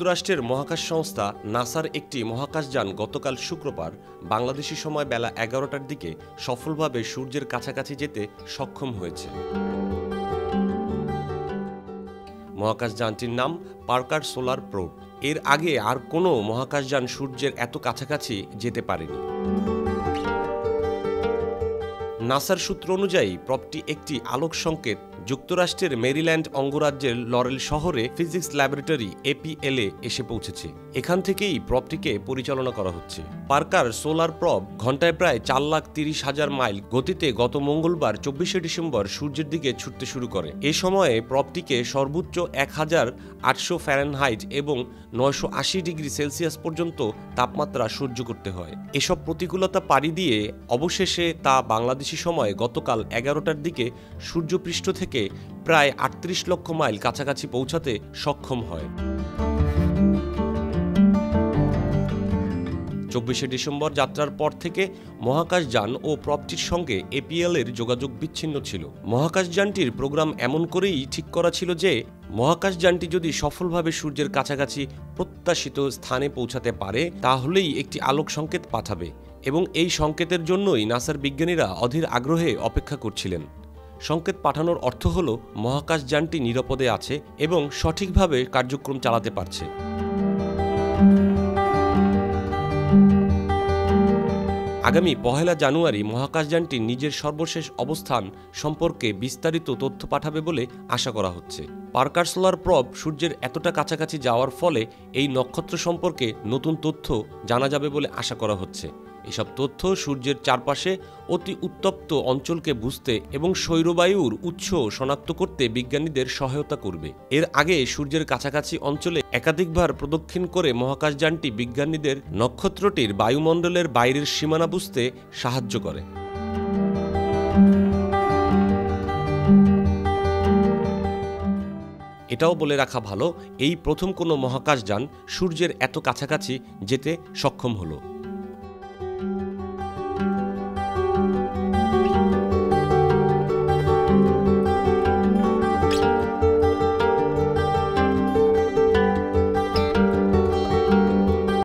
যুক্তরাষ্ট্রের মহাকাশ সংস্থা নাসার একটি মহাকাশযান গতকাল শুক্রবার বাংলাদেশি সময় বেলা ১১টার দিকে সফলভাবে সূর্যের কাছাকাছি যেতে সক্ষম হয়েছে। মহাকাশযানটির নাম পার্কার সোলার প্রোব। এর আগে আর কোনো মহাকাশযান সূর্যের এত কাছাকাছি যেতে পারেনি। নাসার সূত্র অনুযায়ী প্রবটি একটি আলোক সংকেত যুক্তরাষ্ট্রের মেরিল্যান্ড অঙ্গরাজ্যের লরেল শহরে ফিজিক্স ল্যাবরেটরি এপিএলে এসে পৌঁছেছে। এখান থেকেই প্রবটিকে পরিচালনা করা হচ্ছে। পার্কার সোলার প্রব ঘন্টায় প্রায় ৪,৩০,০০০ মাইল গতিতে গত মঙ্গলবার ২৪শে ডিসেম্বর সূর্যের দিকে ছুটতে শুরু করে। এ সময়ে প্রবটিকে সর্বোচ্চ ১,৮০০ ফ্যারেনহাইট এবং ৯৮০ ডিগ্রি সেলসিয়াস পর্যন্ত তাপমাত্রা সহ্য করতে হয়। এসব প্রতিকূলতা পাড়ি দিয়ে অবশেষে তা বাংলাদেশি সময়ে গতকাল ১১টার দিকে সূর্যপৃষ্ঠ থেকে প্রায় ৩৮ লক্ষ মাইল কাছাকাছি পৌঁছাতে সক্ষম হয়। ২৪শে ডিসেম্বর যাত্রার পর থেকে মহাকাশযান ও প্রবটির সঙ্গে এপিএল-এর যোগাযোগ বিচ্ছিন্ন ছিল। মহাকাশযানটির প্রোগ্রাম এমন করেই ঠিক করা ছিল যে মহাকাশযানটি যদি সফলভাবে সূর্যের কাছাকাছি প্রত্যাশিত স্থানে পৌঁছাতে পারে তাহলেই একটি আলোক সংকেত পাঠাবে এবং এই সংকেতের জন্যই নাসার বিজ্ঞানীরা অধীর আগ্রহে অপেক্ষা করছিলেন। সংকেত পাঠানোর অর্থ হল মহাকাশযানটি নিরাপদে আছে এবং সঠিকভাবে কার্যক্রম চালাতে পারছে। আগামী ১ জানুয়ারি মহাকাশযানটি নিজের সর্বশেষ অবস্থান সম্পর্কে বিস্তারিত তথ্য পাঠাবে বলে আশা করা হচ্ছে। পার্কার সোলার প্রব সূর্যের এতটা কাছাকাছি যাওয়ার ফলে এই নক্ষত্র সম্পর্কে নতুন তথ্য জানা যাবে বলে আশা করা হচ্ছে। এসব তথ্য সূর্যের চারপাশে অতি উত্তপ্ত অঞ্চলকে বুঝতে এবং শৈলবায়ুর উৎস শনাক্ত করতে বিজ্ঞানীদের সহায়তা করবে। এর আগে সূর্যের কাছাকাছি অঞ্চলে একাধিকবার প্রদক্ষিণ করে মহাকাশযানটি বিজ্ঞানীদের নক্ষত্রটির বায়ুমণ্ডলের বাইরের সীমানা বুঝতে সাহায্য করে। এটাও বলে রাখা ভালো, এই প্রথম কোনো মহাকাশযান সূর্যের এত কাছাকাছি যেতে সক্ষম হলো।